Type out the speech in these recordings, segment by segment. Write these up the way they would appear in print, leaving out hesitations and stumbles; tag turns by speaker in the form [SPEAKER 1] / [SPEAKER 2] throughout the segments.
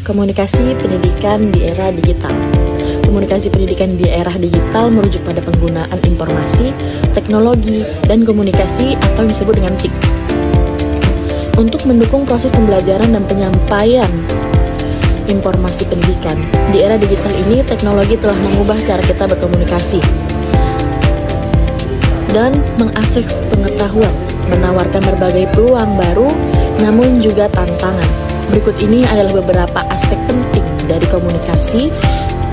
[SPEAKER 1] Komunikasi pendidikan di era digital. Komunikasi pendidikan di era digital merujuk pada penggunaan informasi, teknologi, dan komunikasi atau yang disebut dengan TIK. Untuk mendukung proses pembelajaran dan penyampaian informasi pendidikan, di era digital ini teknologi telah mengubah cara kita berkomunikasi dan mengakses pengetahuan, menawarkan berbagai peluang baru, namun juga tantangan. Berikut ini adalah beberapa aspek penting dari komunikasi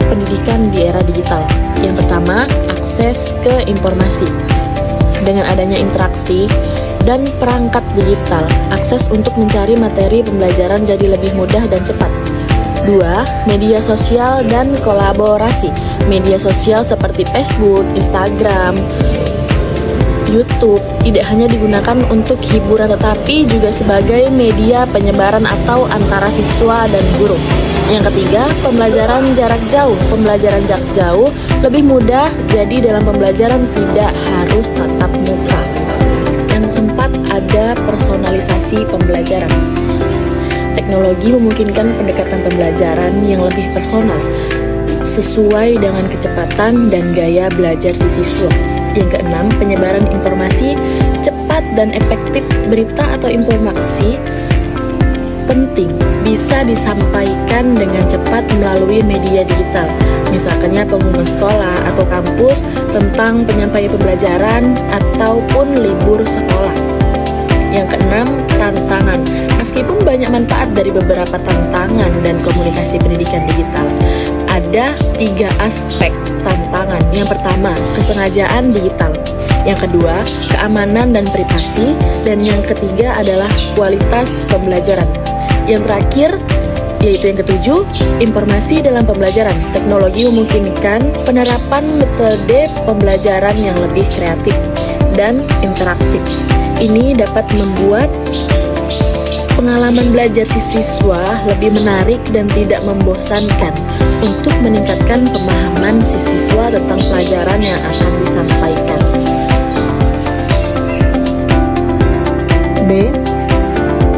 [SPEAKER 1] pendidikan di era digital. Yang pertama, akses ke informasi. Dengan adanya interaksi dan perangkat digital, akses untuk mencari materi pembelajaran jadi lebih mudah dan cepat. 2. Media sosial dan kolaborasi. Media sosial seperti Facebook, Instagram, YouTube tidak hanya digunakan untuk hiburan tetapi juga sebagai media penyebaran atau antara siswa dan guru. Yang ketiga, pembelajaran jarak jauh. Pembelajaran jarak jauh lebih mudah, jadi dalam pembelajaran tidak harus tatap muka. Yang keempat, ada personalisasi pembelajaran. Teknologi memungkinkan pendekatan pembelajaran yang lebih personal, sesuai dengan kecepatan dan gaya belajar si siswa. Yang keenam, penyebaran informasi cepat dan efektif. Berita atau informasi penting bisa disampaikan dengan cepat melalui media digital. Misalnya pengumuman sekolah atau kampus tentang penyampaian pembelajaran ataupun libur sekolah. Yang keenam, tantangan. Meskipun banyak manfaat dari beberapa tantangan dan komunikasi pendidikan digital, ada 3 aspek tantangan. Yang pertama, kesengajaan digital. Yang kedua, keamanan dan privasi. Dan yang ketiga adalah kualitas pembelajaran. Yang terakhir, yaitu yang ketujuh, informasi dalam pembelajaran. Teknologi memungkinkan penerapan metode pembelajaran yang lebih kreatif dan interaktif. Ini dapat membuat pengalaman belajar si siswa lebih menarik dan tidak membosankan untuk meningkatkan pemahaman si siswa tentang pelajaran yang akan disampaikan. B.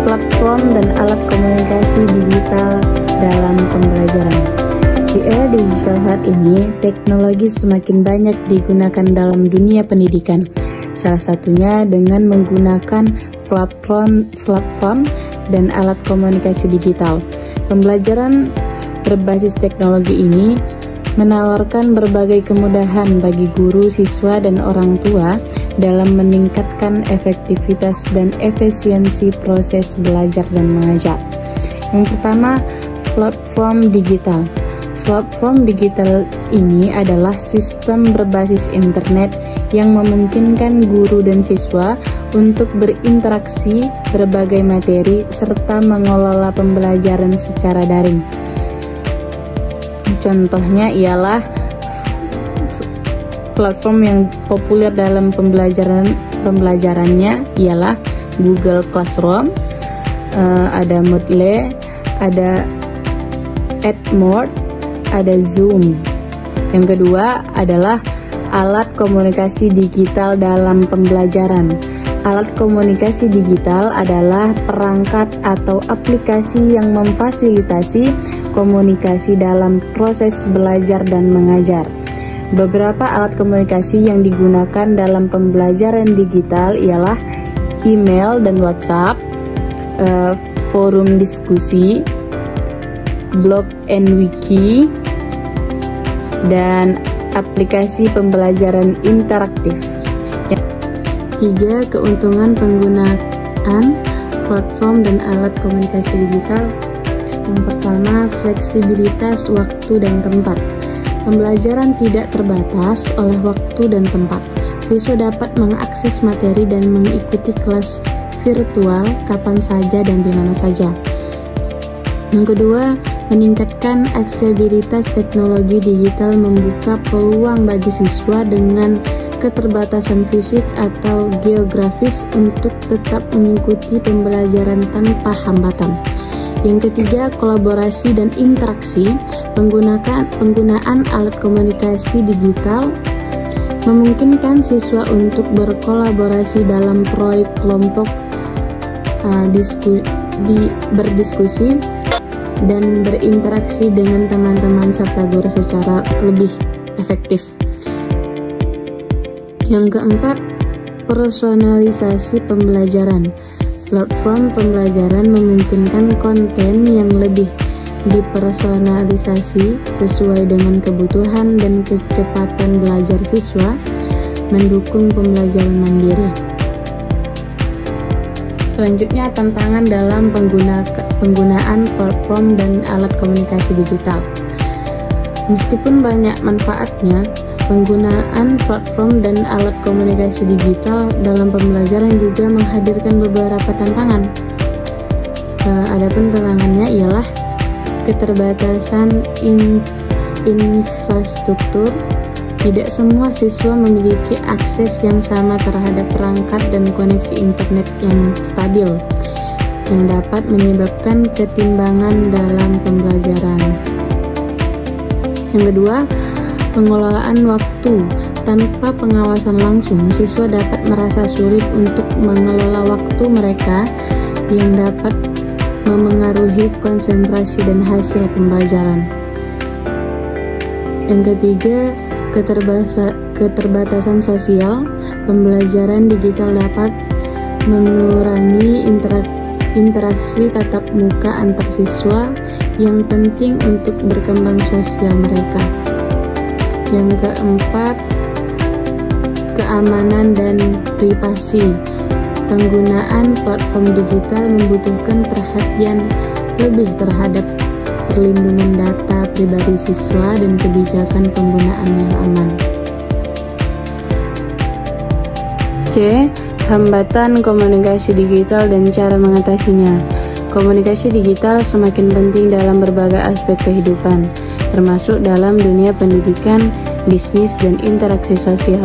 [SPEAKER 1] Platform dan alat komunikasi digital dalam pembelajaran. Di era digital saat ini, teknologi semakin banyak digunakan dalam dunia pendidikan. Salah satunya dengan menggunakan platform dan alat komunikasi digital. Pembelajaran berbasis teknologi ini menawarkan berbagai kemudahan bagi guru, siswa, dan orang tua dalam meningkatkan efektivitas dan efisiensi proses belajar dan mengajar. Yang pertama, platform digital. Platform digital ini adalah sistem berbasis internet yang memungkinkan guru dan siswa untuk berinteraksi berbagai materi serta mengelola pembelajaran secara daring. Contohnya ialah platform yang populer dalam pembelajarannya ialah Google Classroom, ada Moodle, ada Edmodo, ada Zoom. Yang kedua adalah alat komunikasi digital dalam pembelajaran. Alat komunikasi digital adalah perangkat atau aplikasi yang memfasilitasi komunikasi dalam proses belajar dan mengajar. Beberapa alat komunikasi yang digunakan dalam pembelajaran digital ialah email dan WhatsApp, forum diskusi, blog and wiki, dan aplikasi pembelajaran interaktif. 3. Keuntungan penggunaan platform dan alat komunikasi digital. Yang pertama, fleksibilitas waktu dan tempat. Pembelajaran tidak terbatas oleh waktu dan tempat. Siswa dapat mengakses materi dan mengikuti kelas virtual kapan saja dan di mana saja. Yang kedua, meningkatkan aksesibilitas teknologi digital membuka peluang bagi siswa dengan keterbatasan fisik atau geografis untuk tetap mengikuti pembelajaran tanpa hambatan. Yang ketiga, kolaborasi dan interaksi. Penggunaan alat komunikasi digital memungkinkan siswa untuk berkolaborasi dalam proyek kelompok, berdiskusi,
[SPEAKER 2] dan berinteraksi dengan teman-teman serta guru secara lebih efektif. Yang keempat, personalisasi pembelajaran. Platform pembelajaran memungkinkan konten yang lebih dipersonalisasi sesuai dengan kebutuhan dan kecepatan belajar siswa, mendukung pembelajaran mandiri. Selanjutnya, tantangan dalam penggunaan platform dan alat komunikasi digital. Meskipun banyak manfaatnya, penggunaan platform dan alat komunikasi digital dalam pembelajaran juga menghadirkan beberapa tantangan. Adapun tantangannya ialah keterbatasan infrastruktur. Tidak semua siswa memiliki akses yang sama terhadap perangkat dan koneksi internet yang stabil, yang dapat menyebabkan ketimbangan dalam pembelajaran. Yang kedua, pengelolaan waktu. Tanpa pengawasan langsung, siswa dapat merasa sulit untuk mengelola waktu mereka, yang dapat memengaruhi konsentrasi dan hasil pembelajaran. Yang ketiga, keterbatasan sosial. Pembelajaran digital dapat mengurangi interaksi tatap muka antar siswa yang penting untuk berkembang sosial mereka. Yang keempat, keamanan dan privasi. Penggunaan platform digital membutuhkan perhatian lebih terhadap perlindungan data pribadi siswa dan kebijakan penggunaan yang aman. C. Hambatan komunikasi digital dan cara mengatasinya. Komunikasi digital semakin penting dalam berbagai aspek kehidupan, termasuk dalam dunia pendidikan, bisnis, dan interaksi sosial.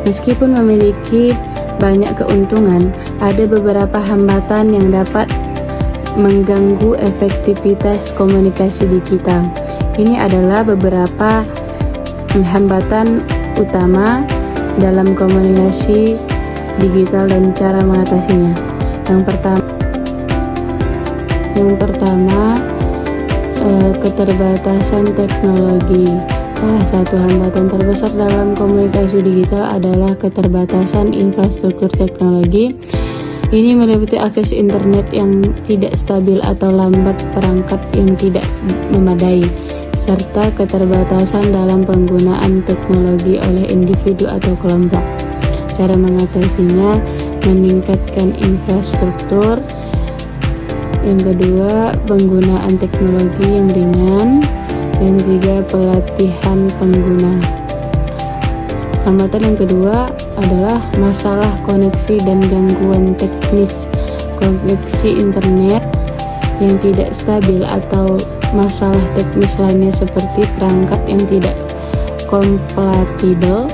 [SPEAKER 2] Meskipun memiliki banyak keuntungan, ada beberapa hambatan yang dapat mengganggu efektivitas komunikasi digital. Ini adalah beberapa hambatan utama dalam komunikasi digital dan cara mengatasinya. Yang pertama, keterbatasan teknologi. Salah satu hambatan terbesar dalam komunikasi digital adalah keterbatasan infrastruktur teknologi. Ini meliputi akses internet yang tidak stabil atau lambat, perangkat yang tidak memadai, serta keterbatasan dalam penggunaan teknologi oleh individu atau kelompok. Cara mengatasinya, meningkatkan infrastruktur. Yang kedua, penggunaan teknologi yang ringan. Yang ketiga, pelatihan pengguna. Hambatan yang kedua adalah masalah koneksi dan gangguan teknis. Koneksi internet yang tidak stabil atau masalah teknis lainnya seperti perangkat yang tidak kompatibel,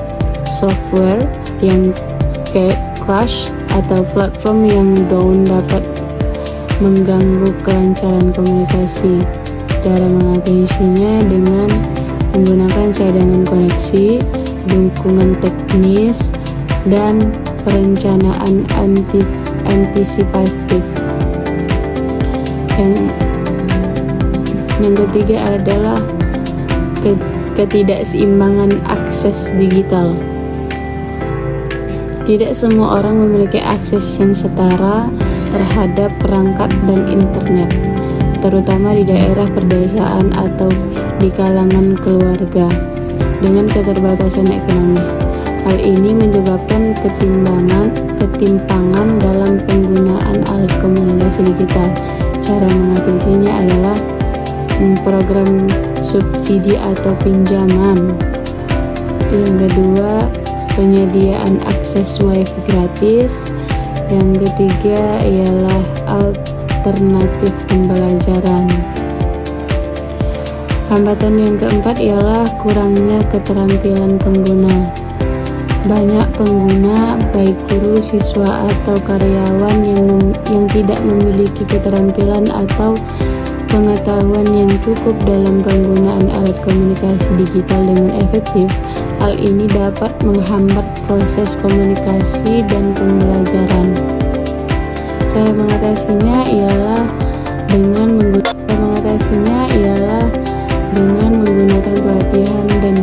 [SPEAKER 2] software yang crash, atau platform yang down dapat mengganggu kelancaran komunikasi. Cara mengatasinya dengan menggunakan cadangan koneksi, dukungan teknis, dan perencanaan antisipatif. Yang ketiga adalah ketidakseimbangan akses digital. Tidak semua orang memiliki akses yang setara terhadap perangkat dan internet, terutama di daerah pedesaan atau di kalangan keluarga dengan keterbatasan ekonomi. Hal ini menyebabkan ketimpangan dalam penggunaan alat komunikasi digital. Cara mengatasinya adalah program subsidi atau pinjaman. Yang kedua, penyediaan akses wifi gratis. Yang ketiga ialah alternatif pembelajaran. Hambatan yang keempat ialah kurangnya keterampilan pengguna. Banyak pengguna, baik guru, siswa, atau karyawan yang tidak memiliki keterampilan atau pengetahuan yang cukup dalam penggunaan alat komunikasi digital dengan efektif. Hal ini dapat menghambat proses komunikasi dan pembelajaran. Cara mengatasinya ialah dengan menggunakan mengatasinya ialah dengan menggunakan pelatihan dan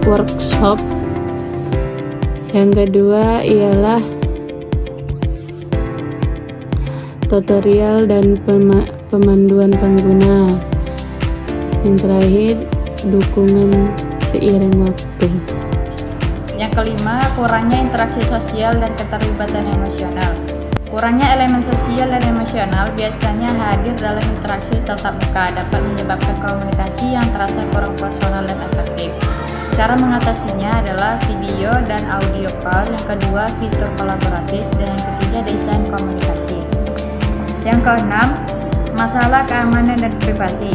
[SPEAKER 2] workshop. Yang kedua ialah tutorial dan pemanduan pengguna. Yang terakhir, dukungan seiring waktu.
[SPEAKER 3] Yang kelima, kurangnya interaksi sosial dan keterlibatan emosional. Kurangnya elemen sosial dan emosional biasanya hadir dalam interaksi tatap muka dapat menyebabkan komunikasi yang terasa kurang personal dan efektif. Cara mengatasinya adalah video dan audio call, yang kedua fitur kolaboratif, dan yang ketiga desain komunikasi. Yang keenam, masalah keamanan dan privasi.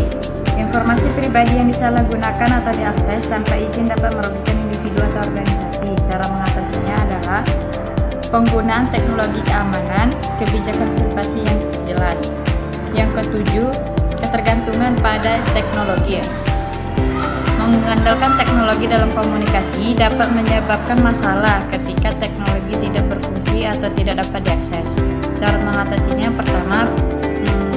[SPEAKER 3] Informasi pribadi yang disalahgunakan atau diakses tanpa izin dapat merugikan individu atau organisasi. Cara mengatasinya adalah penggunaan teknologi keamanan, kebijakan privasi yang jelas. Yang ketujuh, ketergantungan pada teknologi. Mengandalkan teknologi dalam komunikasi dapat menyebabkan masalah ketika teknologi tidak berfungsi atau tidak dapat diakses. Cara mengatasinya pertama,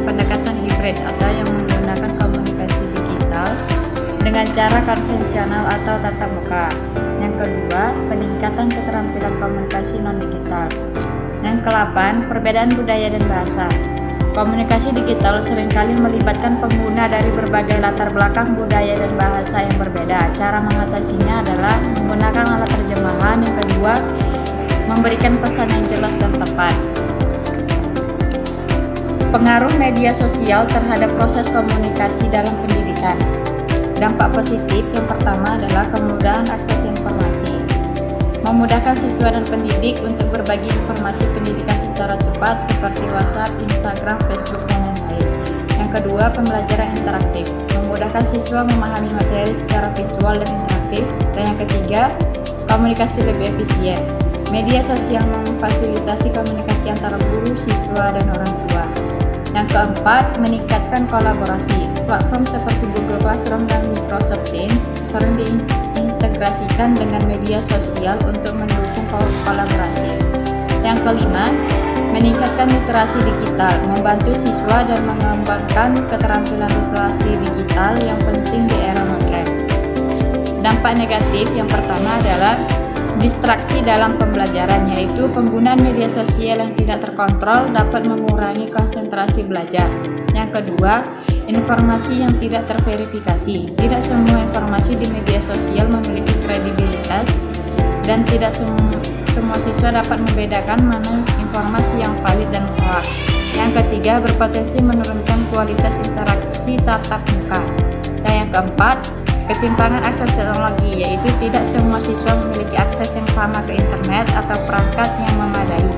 [SPEAKER 3] pendekatan hibrid atau yang menggunakan komunikasi digital dengan cara konvensional atau tatap muka. Yang kedua, peningkatan keterampilan komunikasi non-digital. Yang ke-8, perbedaan budaya dan bahasa. Komunikasi digital seringkali melibatkan pengguna dari berbagai latar belakang budaya dan bahasa yang berbeda. Cara mengatasinya adalah menggunakan alat terjemahan. Yang kedua, memberikan pesan yang jelas dan tepat. Pengaruh media sosial terhadap proses komunikasi dalam pendidikan. Dampak positif yang pertama adalah kemudahan akses informasi. Memudahkan siswa dan pendidik untuk berbagi informasi pendidikan secara cepat seperti WhatsApp, Instagram, Facebook, dan lain-lain. Yang kedua, pembelajaran interaktif. Memudahkan siswa memahami materi secara visual dan interaktif. Dan yang ketiga, komunikasi lebih efisien. Media sosial memfasilitasi komunikasi antara guru, siswa, dan orang tua. Yang keempat, meningkatkan kolaborasi. Platform seperti Google Classroom dan Microsoft Teams sering diintegrasikan dengan media sosial untuk mendukung kolaborasi. Yang kelima, meningkatkan literasi digital, membantu siswa dan mengembangkan keterampilan literasi digital yang penting di era modern. Dampak negatif yang pertama adalah distraksi dalam pembelajaran, yaitu penggunaan media sosial yang tidak terkontrol dapat mengurangi konsentrasi belajar. Yang kedua, informasi yang tidak terverifikasi. Tidak semua informasi di media sosial memiliki kredibilitas dan tidak semua siswa dapat membedakan mana informasi yang valid dan hoax. Yang ketiga, berpotensi menurunkan kualitas interaksi tatap muka. Dan yang keempat, ketimpangan akses teknologi, yaitu tidak semua siswa memiliki akses yang sama ke internet atau perangkat yang memadai.